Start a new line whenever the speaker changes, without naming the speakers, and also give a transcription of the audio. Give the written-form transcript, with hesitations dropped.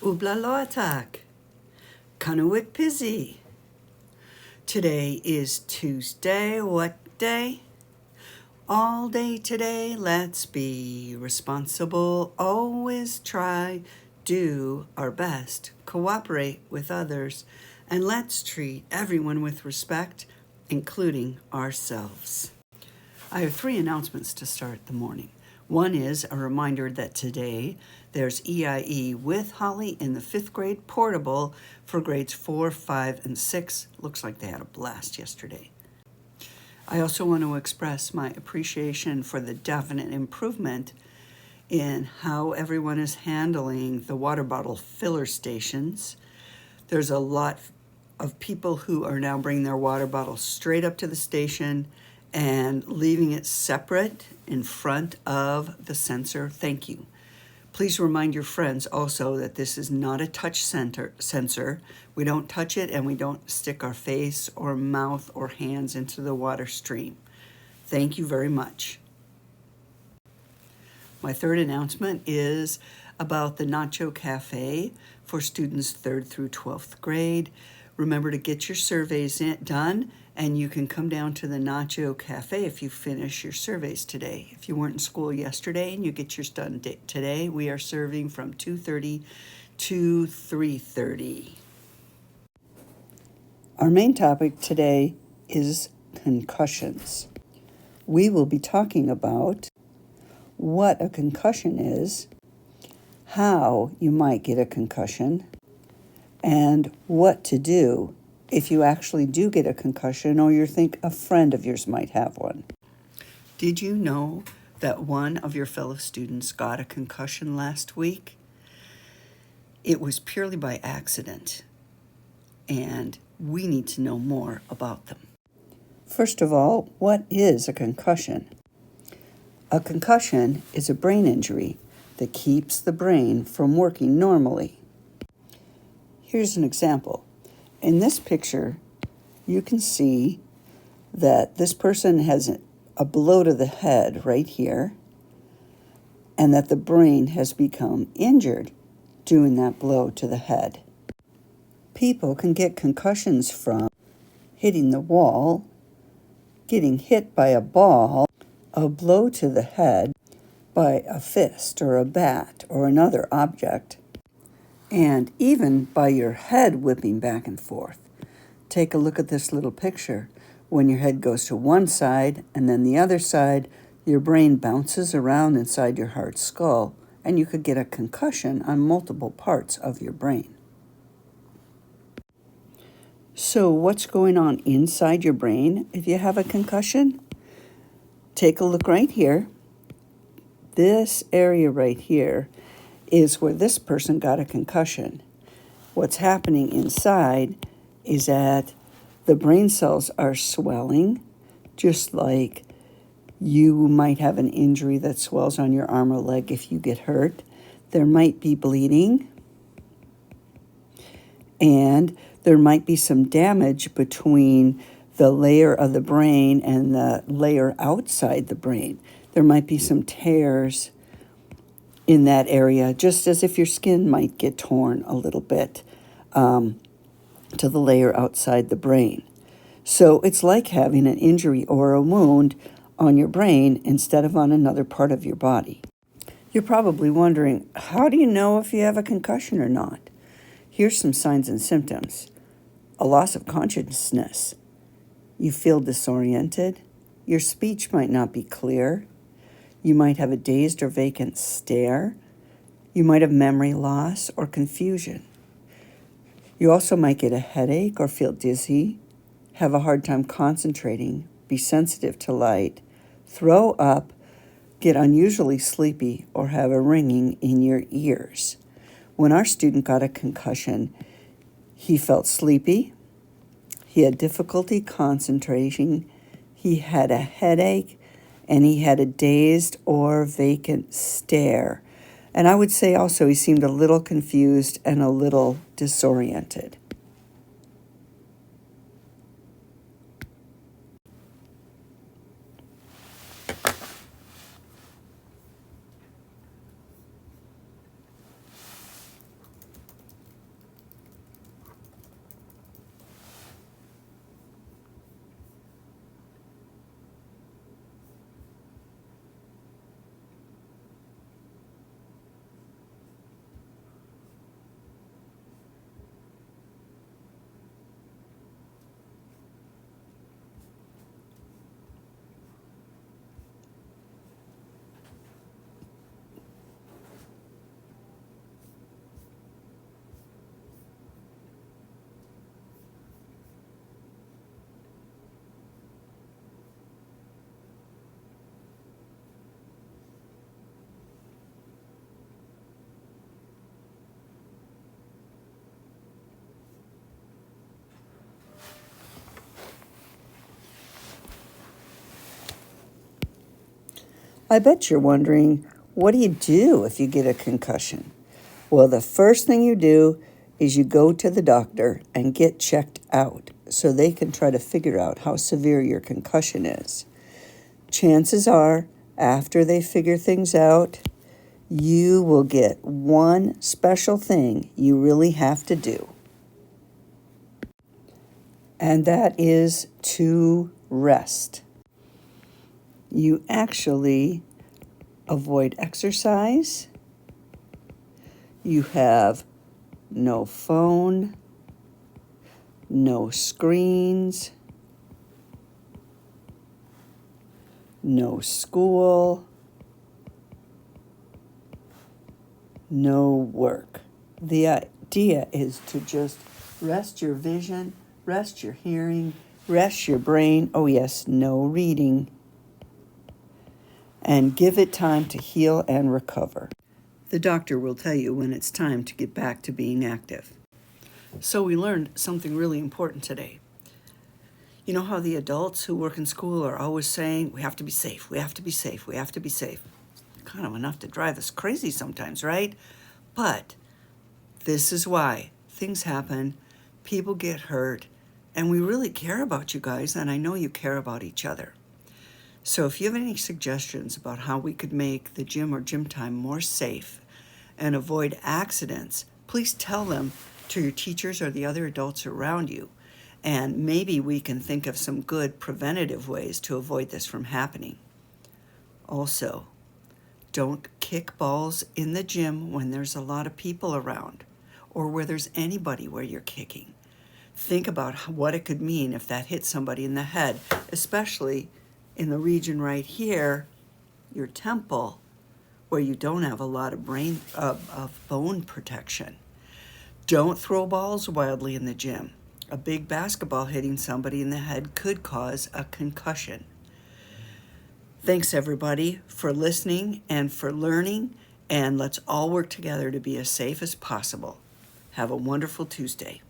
Ubla Kanuik Pizzy. Today is Tuesday. What day? All day today, let's be responsible. Always try, do our best, cooperate with others, and let's treat everyone with respect, including ourselves. I have 3 announcements to start the morning. One is a reminder that today there's EIE with Holly in the 5th grade portable for grades 4, 5, and 6. Looks like they had a blast yesterday. I also want to express my appreciation for the definite improvement in how everyone is handling the water bottle filler stations. There's a lot of people who are now bringing their water bottle straight up to the station and leaving it separate in front of the sensor. Thank you. Please remind your friends also that this is not a touch sensor. We don't touch it and we don't stick our face or mouth or hands into the water stream. Thank you very much. My third announcement is about the Nacho Cafe for students 3rd through 12th grade. Remember to get your surveys done, and you can come down to the Nacho Cafe if you finish your surveys today. If you weren't in school yesterday and you get yours done today, we are serving from 2:30 to 3:30. Our main topic today is concussions. We will be talking about what a concussion is, how you might get a concussion, and what to do if you actually do get a concussion or you think a friend of yours might have one. Did you know that one of your fellow students got a concussion last week? It was purely by accident, and we need to know more about them. First of all, what is a concussion? A concussion is a brain injury that keeps the brain from working normally. Here's an example. In this picture, you can see that this person has a blow to the head right here, and that the brain has become injured doing that blow to the head. People can get concussions from hitting the wall, getting hit by a ball, a blow to the head by a fist or a bat or another object, and even by your head whipping back and forth. Take a look at this little picture. When your head goes to one side and then the other side, your brain bounces around inside your hard skull, and you could get a concussion on multiple parts of your brain. So what's going on inside your brain if you have a concussion? Take a look right here. This area right here is where this person got a concussion. What's happening inside is that the brain cells are swelling, just like you might have an injury that swells on your arm or leg if you get hurt. There might be bleeding, and there might be some damage between the layer of the brain and the layer outside the brain. There might be some tears in that area, just as if your skin might get torn a little bit to the layer outside the brain. So it's like having an injury or a wound on your brain instead of on another part of your body. You're probably wondering, how do you know if you have a concussion or not? Here's some signs and symptoms. A loss of consciousness. You feel disoriented. Your speech might not be clear. You might have a dazed or vacant stare. You might have memory loss or confusion. You also might get a headache or feel dizzy, have a hard time concentrating, be sensitive to light, throw up, get unusually sleepy, or have a ringing in your ears. When our student got a concussion, he felt sleepy, he had difficulty concentrating, he had a headache, and he had a dazed or vacant stare. And I would say also he seemed a little confused and a little disoriented. I bet you're wondering, what do you do if you get a concussion? Well, the first thing you do is you go to the doctor and get checked out so they can try to figure out how severe your concussion is. Chances are, after they figure things out, you will get one special thing you really have to do. And that is to rest. You actually avoid exercise. You have no phone, no screens, no school, no work. The idea is to just rest your vision, rest your hearing, rest your brain. Oh yes, no reading. And give it time to heal and recover. The doctor will tell you when it's time to get back to being active. So we learned something really important today. You know how the adults who work in school are always saying, we have to be safe, we have to be safe, we have to be safe. Kind of enough to drive us crazy sometimes, right? But this is why things happen, people get hurt, and we really care about you guys, and I know you care about each other. So if you have any suggestions about how we could make the gym or gym time more safe and avoid accidents, please tell them to your teachers or the other adults around you. And maybe we can think of some good preventative ways to avoid this from happening. Also, don't kick balls in the gym when there's a lot of people around or where there's anybody where you're kicking. Think about what it could mean if that hit somebody in the head, especially in the region right here, your temple, where you don't have a lot of bone protection. Don't throw balls wildly in the gym. A big basketball hitting somebody in the head could cause a concussion. Thanks everybody for listening and for learning, and let's all work together to be as safe as possible. Have a wonderful Tuesday.